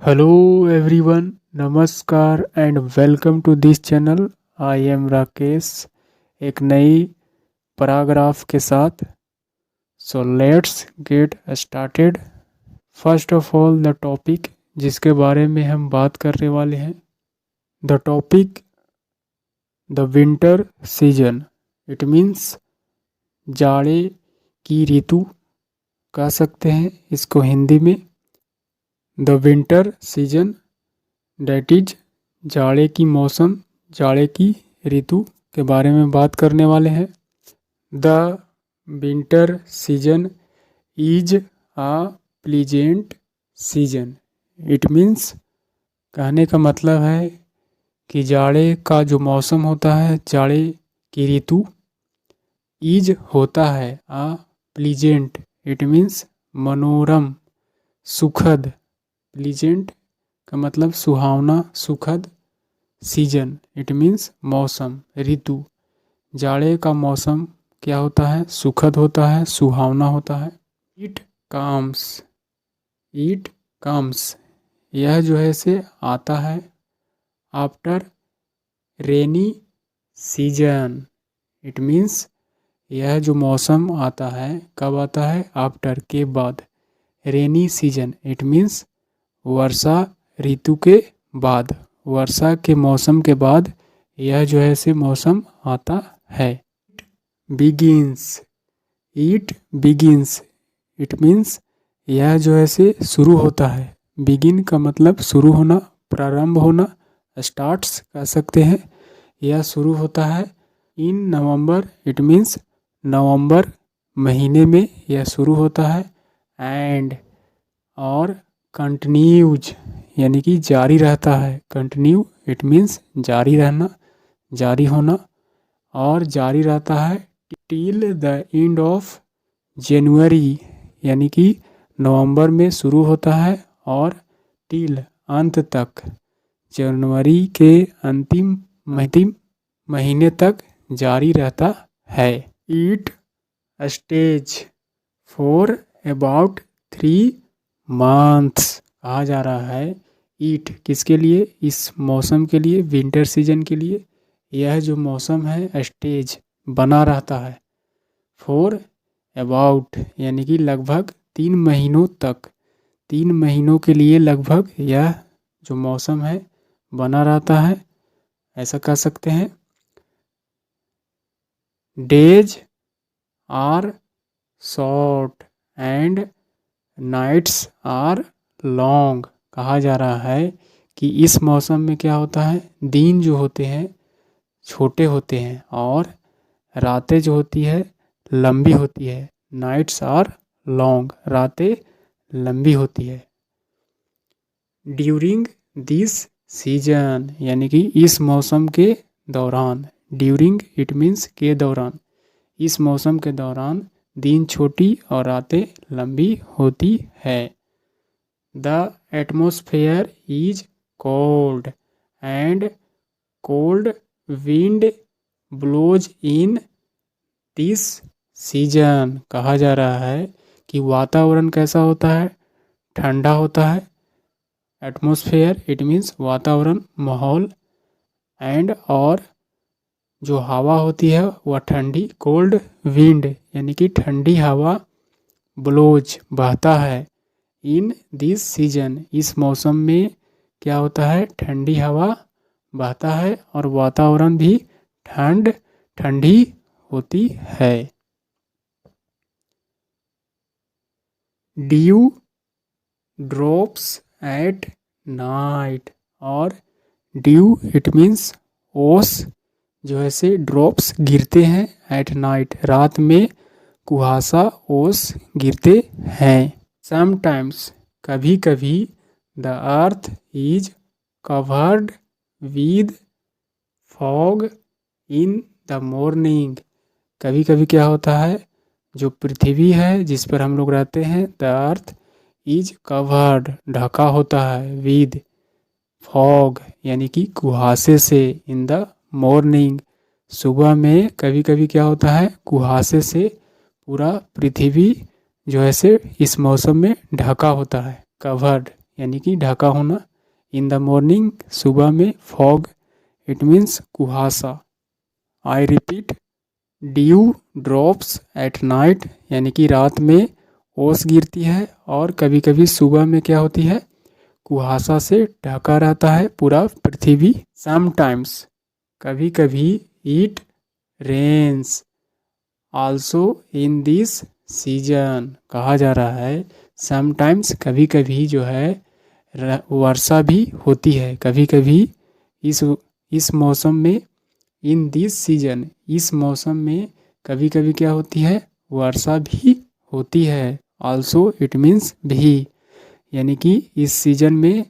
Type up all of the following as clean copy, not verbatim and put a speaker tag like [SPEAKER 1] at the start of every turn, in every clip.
[SPEAKER 1] Hello everyone, Namaskar and welcome to this channel. I am Rakesh एक नई paragraph के साथ. So let's get started. First of all the topic जिसके बारे में हम बात करने वाले हैं. The topic the winter season. It means जाड़े की ऋतु कह सकते हैं इसको हिंदी में. The winter season that is जाड़े की मौसम, जाड़े की ऋतु के बारे में बात करने वाले हैं. The winter season is a pleasant season. It means कहने का मतलब है कि जाड़े का जो मौसम होता है, जाड़े की ऋतु इज होता है आ प्लीजेंट. इट मीन्स मनोरम, सुखद. प्लीजेंट का मतलब सुहावना, सुखद. सीजन इट मीन्स मौसम, ऋतु. जाड़े का मौसम क्या होता है? सुखद होता है, सुहावना होता है. इट कम्स, इट कम्स यह जो है से आता है. After rainy season. It means यह जो मौसम आता है कब आता है? आफ्टर के बाद. रेनी सीजन इट मीन्स वर्षा ऋतु के बाद, वर्षा के मौसम के बाद यह जो है से मौसम आता है. Begins, it begins. It means यह जो है से शुरू होता है. बिगिन का मतलब शुरू होना, प्रारंभ होना. स्टार्ट्स कह सकते हैं. यह शुरू होता है इन नवंबर. इट मीन्स नवंबर महीने में यह शुरू होता है. एंड और कंटिन्यूज यानी कि जारी रहता है. कंटिन्यू इट मीन्स जारी रहना, जारी होना. और जारी रहता है till the end of January यानी कि नवंबर में शुरू होता है और टिल अंत तक, जनवरी के अंतिम महीने तक जारी रहता है. It stage for about 3 months कहा जा रहा है. ईट किसके लिए? इस मौसम के लिए, विंटर सीजन के लिए. यह जो मौसम है स्टेज बना रहता है. फॉर अबाउट यानी कि लगभग 3 महीनों तक, 3 महीनों के लिए लगभग यह जो मौसम है बना रहता है, ऐसा कह सकते हैं. Days are short and nights are long. कहा जा रहा है कि इस मौसम में क्या होता है? दिन जो होते हैं छोटे होते हैं और रातें जो होती है लंबी होती है. नाइट्स आर लॉन्ग, रातें लंबी होती है. ड्यूरिंग दिस सीजन यानी कि इस मौसम के दौरान. ड्यूरिंग इट मीन्स के दौरान. इस मौसम के दौरान दिन छोटी और रातें लंबी होती है. The atmosphere is cold and cold wind blows in this season. कहा जा रहा है कि वातावरण कैसा होता है? ठंडा होता है. एटमोसफेयर इट मीन्स वातावरण, माहौल. एंड और जो हवा होती है वह ठंडी. कोल्ड विंड यानी कि ठंडी हवा. ब्लोज बहता है. इन दिस सीजन इस मौसम में क्या होता है? ठंडी हवा बहता है और वातावरण भी ठंडी होती है. Due drops at night. और ड्यू इट मीन्स ओस जो है से ड्रॉप्स गिरते हैं. एट नाइट रात में कुहासा, ओस गिरते हैं. समटाइम्स कभी कभी the earth is covered with fog in the morning. कभी कभी क्या होता है? जो पृथ्वी है जिस पर हम लोग रहते हैं, द अर्थ इज कवर्ड ढका होता है. विद फॉग यानी कि कुहासे से. इन द मॉर्निंग सुबह में कभी कभी क्या होता है? कुहासे से पूरा पृथ्वी जो है से इस मौसम में ढका होता है. कवर्ड यानी कि ढका होना। इन द मॉर्निंग सुबह में, फॉग इट मीन्स कुहासा। I repeat, due drops at night यानी कि रात में ओस गिरती है, और कभी कभी सुबह में क्या होती है, कुहासा से ढका रहता है पूरा पृथ्वी। समटाइम्स कभी कभी, it rains also in this season, कहा जा रहा है समटाइम्स कभी कभी जो है वर्षा भी होती है, कभी कभी इस मौसम में। इन दिस सीजन इस मौसम में कभी कभी क्या होती है, वर्षा भी होती है। आल्सो इट मीन्स भी, यानी कि इस सीजन में,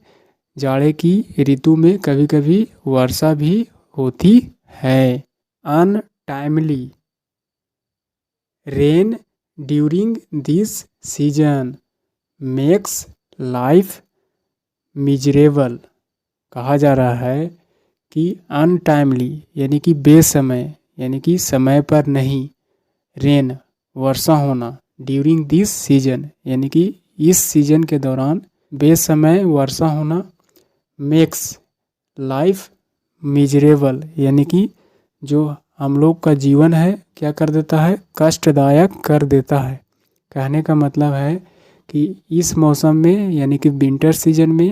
[SPEAKER 1] जाड़े की ऋतु में कभी कभी वर्षा भी होती है। Untimely rain during this season makes life miserable, कहा जा रहा है कि अनटाइमली यानी कि बेसमय, यानी कि समय पर नहीं, रेन वर्षा होना, ड्यूरिंग दिस सीजन यानी कि इस सीजन के दौरान बेसमय वर्षा होना, मेक्स लाइफ मिजरेबल यानी कि जो हम लोग का जीवन है क्या कर देता है, कष्टदायक कर देता है। कहने का मतलब है कि इस मौसम में यानी कि विंटर सीजन में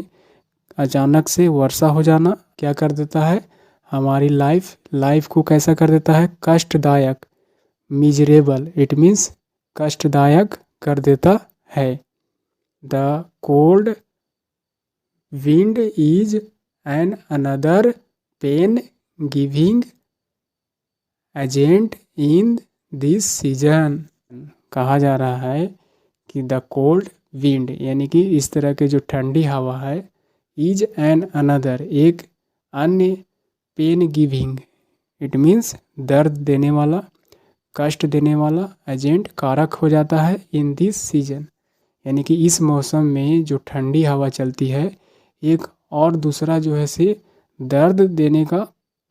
[SPEAKER 1] अचानक से वर्षा हो जाना क्या कर देता है, हमारी लाइफ को कैसा कर देता है, कष्टदायक। मिजरेबल इट मीन्स कष्टदायक कर देता है। The cold wind is an another pain giving agent in this season, कहा जा रहा है कि द कोल्ड विंड यानी कि इस तरह के जो ठंडी हवा है, इज एन अनदर एक अन्य, पेन गिविंग इट मीन्स दर्द देने वाला, कष्ट देने वाला, एजेंट कारक हो जाता है इन दिस सीजन, यानी कि इस मौसम में जो ठंडी हवा चलती है एक और दूसरा जो है से दर्द देने का,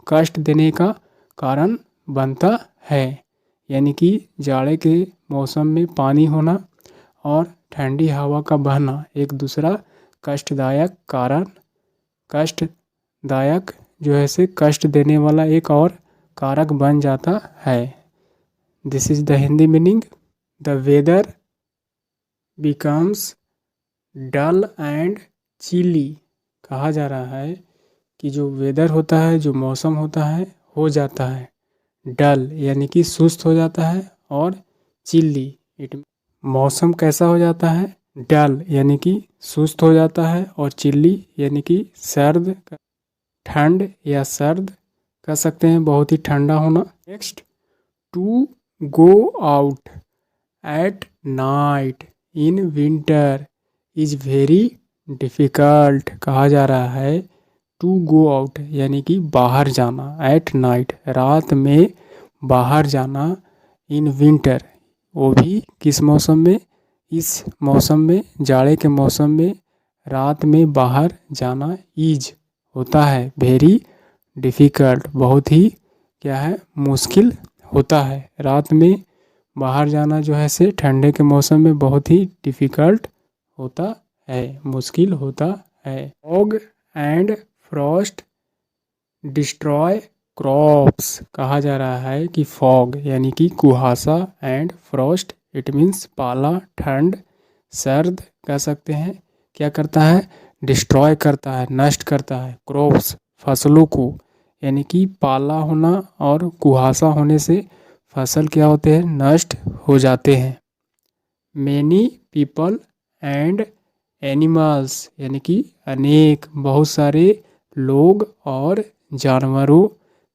[SPEAKER 1] कष्ट देने का कारण बनता है। यानी कि जाड़े के मौसम में पानी होना और ठंडी हवा का बहना एक दूसरा कष्टदायक कारण, कष्टदायक जो है से कष्ट देने वाला एक और कारक बन जाता है। This is the Hindi meaning. The weather becomes dull and chilly, कहा जा रहा है कि जो वेदर होता है, जो मौसम होता है, हो जाता है डल यानी कि सुस्त हो जाता है, और चिल्ली इट मौसम कैसा हो जाता है, डल यानी कि सुस्त हो जाता है, और चिल्ली यानी कि सर्द, ठंड या सर्द कह सकते हैं, बहुत ही ठंडा होना। Next, to go out at night in winter is very difficult, कहा जा रहा है टू गो आउट यानी कि बाहर जाना, एट नाइट रात में बाहर जाना, इन विंटर वो भी किस मौसम में, इस मौसम में, जाड़े के मौसम में रात में बाहर जाना इज होता है वेरी डिफ़िकल्ट, बहुत ही क्या है, मुश्किल होता है। रात में बाहर जाना जो है से ठंडे के मौसम में बहुत ही डिफ़िकल्ट होता है, मुश्किल होता है। Fog and Frost destroy crops, कहा जा रहा है कि फॉग यानी कि कुहासा, एंड फ्रॉस्ट इट मीन्स पाला, ठंड, सर्द कह सकते हैं, क्या करता है, डिस्ट्रॉय करता है, नष्ट करता है, क्रॉप्स फसलों को, यानी कि पाला होना और कुहासा होने से फसल क्या होते हैं, नष्ट हो जाते हैं। मैनी पीपल एंड एनिमल्स यानी कि अनेक, बहुत सारे लोग और जानवरों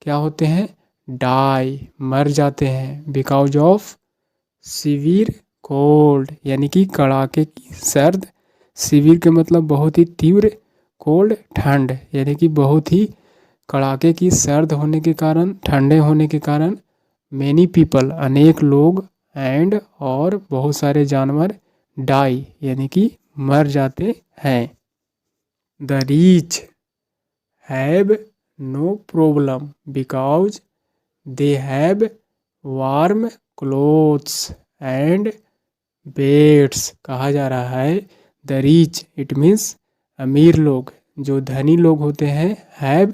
[SPEAKER 1] क्या होते हैं, डाई मर जाते हैं, बिकॉज ऑफ सीवियर कोल्ड यानी कि कड़ाके की सर्द, सीवियर के मतलब बहुत ही तीव्र, कोल्ड ठंड यानी कि बहुत ही कड़ाके की सर्द होने के कारण, ठंडे होने के कारण, मैनी पीपल अनेक लोग, एंड और बहुत सारे जानवर, डाई यानी कि मर जाते हैं। The rich have no problem because they have warm clothes and beds, कहा जा रहा है द रीच इट मीन्स अमीर लोग, जो धनी लोग होते हैं, हैव,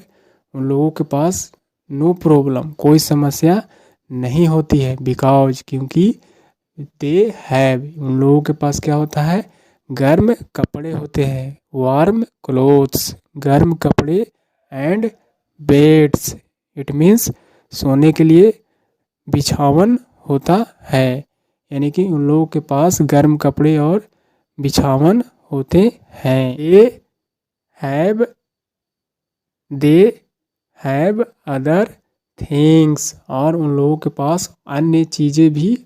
[SPEAKER 1] उन लोगों के पास नो प्रॉब्लम, कोई समस्या नहीं होती है, बिकॉज, क्योंकि दे हैव, उन लोगों के पास क्या होता है, गर्म कपड़े होते हैं, वार्म क्लोथ्स, गर्म कपड़े, एंड बेड्स, इट मीन्स सोने के लिए बिछावन होता है, यानी कि उन लोगों के पास गर्म कपड़े और बिछावन होते हैं। Have they have other things, और उन लोगों के पास अन्य चीज़ें भी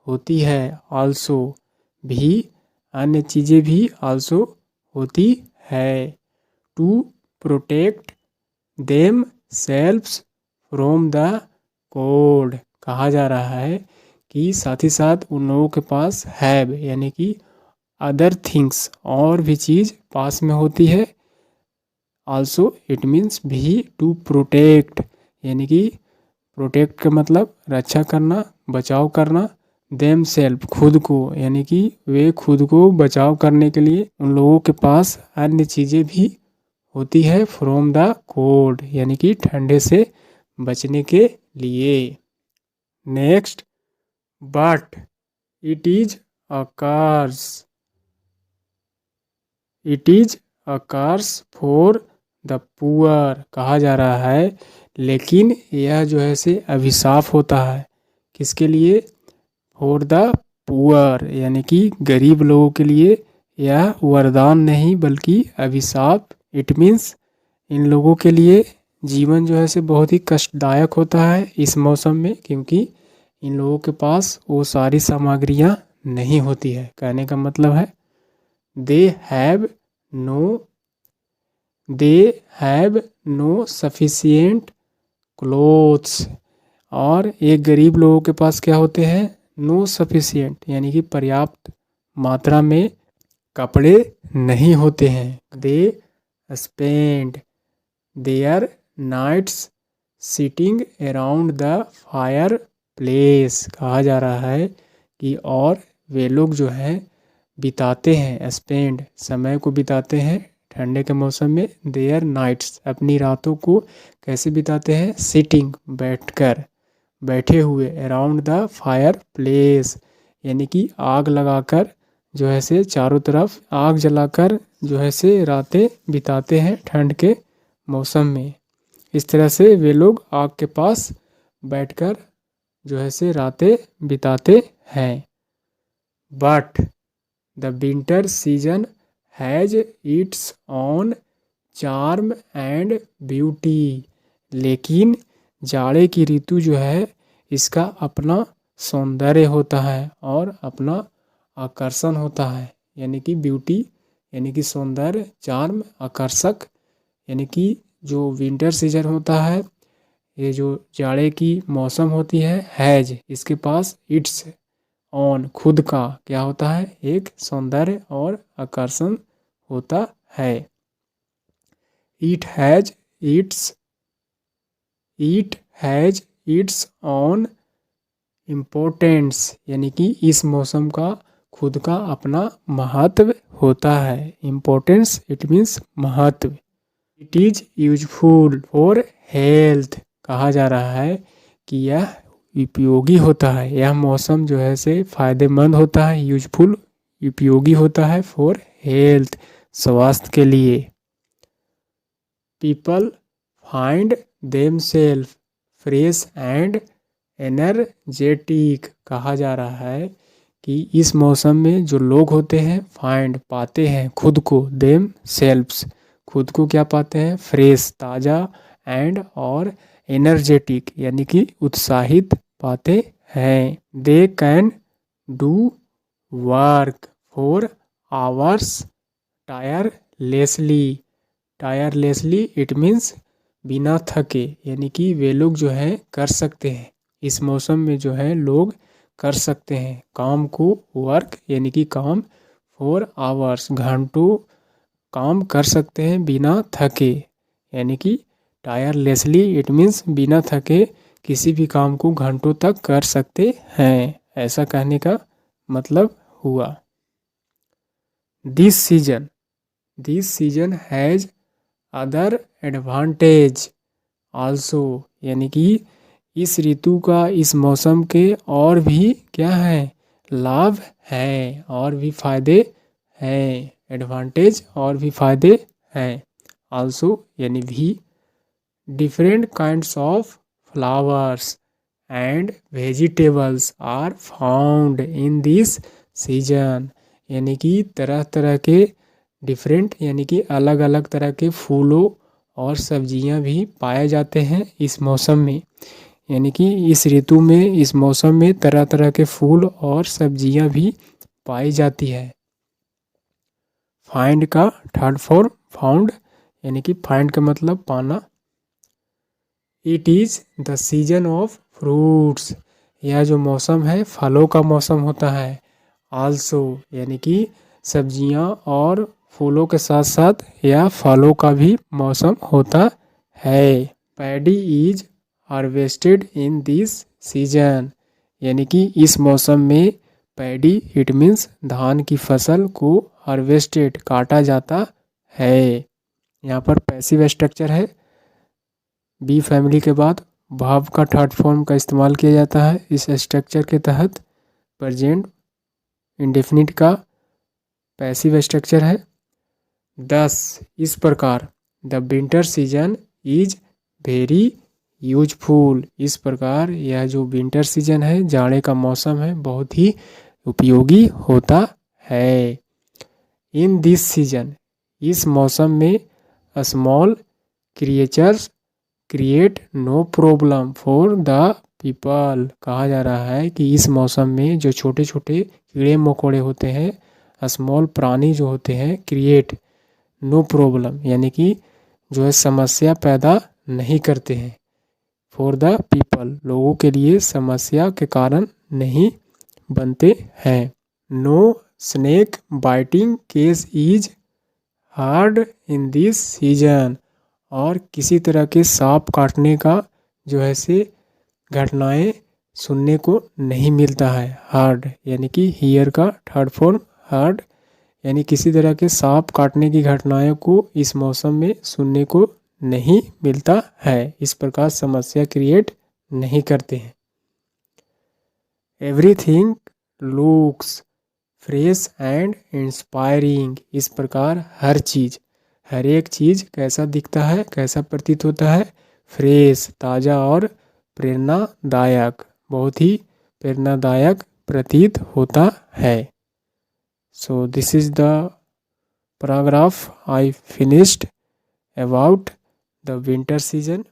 [SPEAKER 1] होती है, आल्सो, भी, अन्य चीज़ें भी आल्सो होती है। To protect themselves from the cold, कहा जा रहा है कि साथ ही साथ उन लोगों के पास हैव, यानी कि अदर थिंग्स, और भी चीज़ पास में होती है, आल्सो इट मीन्स भी, टू प्रोटेक्ट, यानी कि प्रोटेक्ट का मतलब रक्षा करना, बचाव करना, देम सेल्फ, खुद को, यानी कि वे खुद को बचाव करने के लिए उन लोगों के पास अन्य चीज़ें भी होती है, फ्रॉम द कोल्ड, यानी कि ठंडे से बचने के लिए। Next, but it is a curse, it is a curse for the poor, कहा जा रहा है लेकिन यह जो है से अभिशाप होता है, किसके लिए, फॉर द पुअर, यानी कि गरीब लोगों के लिए यह वरदान नहीं बल्कि अभिशाप। इट मीन्स इन लोगों के लिए जीवन जो है से बहुत ही कष्टदायक होता है इस मौसम में, क्योंकि इन लोगों के पास वो सारी सामग्रियाँ नहीं होती है। कहने का मतलब है they have no they have no sufficient clothes, और एक गरीब लोगों के पास क्या होते हैं, नो सफिशिएंट, यानी कि पर्याप्त मात्रा में कपड़े नहीं होते हैं। They spend their nights sitting around the fireplace, कहा जा रहा है कि और वे लोग जो हैं बिताते हैं, स्पेंड, समय को बिताते हैं ठंडे के मौसम में, देयर नाइट्स, अपनी रातों को कैसे बिताते हैं, सिटिंग, बैठकर, बैठे हुए, अराउंड द फायर प्लेस, यानी कि आग लगाकर जो है से चारों तरफ आग जलाकर जो है से रातें बिताते हैं ठंड के मौसम में। इस तरह से वे लोग आग के पास बैठकर जो है से रातें बिताते हैं। But the winter season has its on charm and beauty, लेकिन जाड़े की ऋतु जो है इसका अपना सौंदर्य होता है और अपना आकर्षण होता है, यानी कि ब्यूटी, यानी कि सौंदर्य, चार्म, आकर्षक, यानी कि जो विंटर सीजन होता है, ये जो जाड़े की मौसम होती है, हैज, इसके पास इट्स ऑन, खुद का क्या होता है, एक सौंदर्य और आकर्षण होता है। It has its on importance, यानी कि इस मौसम का खुद का अपना महत्व होता है। इम्पोर्टेंस इट मीन्स महत्व। It is useful for health, कहा जा रहा है कि यह उपयोगी होता है, यह मौसम जो है से फायदेमंद होता है, यूजफुल, उपयोगी होता है, फॉर हेल्थ, स्वास्थ्य के लिए। People find themselves fresh and energetic, कहा जा रहा है कि इस मौसम में जो लोग होते हैं, फाइंड, पाते हैं खुद को, देम सेल्फ्स, खुद को क्या पाते हैं, फ्रेश, ताज़ा, एंड, और एनर्जेटिक, यानी कि उत्साहित पाते हैं। They can do work for hours tirelessly, tirelessly it means बिना थके, यानी कि वे लोग जो है कर सकते हैं, इस मौसम में जो है लोग कर सकते हैं काम को, वर्क यानी कि काम, फॉर आवर्स, घंटों काम कर सकते हैं बिना थके, यानी कि टायरलेसली इट मीन्स बिना थके किसी भी काम को घंटों तक कर सकते हैं, ऐसा कहने का मतलब हुआ। This season this season has other advantage also, यानी कि इस ऋतु का, इस मौसम के और भी क्या है, लाभ हैं और भी फायदे हैं, एडवांटेज और भी फायदे हैं। आल्सो यानी भी, different kinds of flowers and vegetables are found in this season, यानी कि तरह तरह के डिफरेंट यानी कि अलग अलग तरह के फूलों और सब्जियां भी पाए जाते हैं इस मौसम में, यानी कि इस ऋतु में, इस मौसम में तरह तरह के फूल और सब्जियां भी पाई जाती है। फाइंड का थर्ड फॉर्म फाउंड, यानी कि फाइंड का मतलब पाना। It is the season of fruits, यह जो मौसम है फलों का मौसम होता है। आल्सो यानी कि सब्जियां और फूलों के साथ साथ यह फलों का भी मौसम होता है। Paddy is harvested in this season, यानी कि इस मौसम में पैडी इट मीन्स धान की फसल को हार्वेस्टेड काटा जाता है। यहाँ पर पैसिव स्ट्रक्चर है, बी फैमिली के बाद भाव का थर्ड फॉर्म का इस्तेमाल किया जाता है इस स्ट्रक्चर के तहत। प्रेजेंट इंडेफिनिट का पैसिव स्ट्रक्चर है। 10 इस प्रकार the winter season is very useful, इस प्रकार यह जो विंटर सीजन है, जाड़े का मौसम है, बहुत ही उपयोगी होता है। इन दिस सीजन, इस मौसम में small creatures create no problem for the people, कहा जा रहा है कि इस मौसम में जो छोटे छोटे कीड़े मकोड़े होते हैं, स्मॉल प्राणी जो होते हैं, क्रिएट नो प्रॉब्लम यानी कि जो है समस्या पैदा नहीं करते हैं, फॉर द पीपल लोगों के लिए समस्या के कारण नहीं बनते हैं। No snake biting case is hard in this season, और किसी तरह के सांप काटने का जो है से घटनाएं सुनने को नहीं मिलता है। हार्ड यानी कि हियर का थर्ड फॉर्म हार्ड, यानी किसी तरह के सांप काटने की घटनाओं को इस मौसम में सुनने को नहीं मिलता है, इस प्रकार समस्या क्रिएट नहीं करते हैं। Everything looks fresh and inspiring, इस प्रकार हर चीज़, हर एक चीज़ कैसा दिखता है, कैसा प्रतीत होता है, फ्रेश ताज़ा और प्रेरणादायक, बहुत ही प्रेरणादायक प्रतीत होता है। So this is the paragraph I finished about the winter season.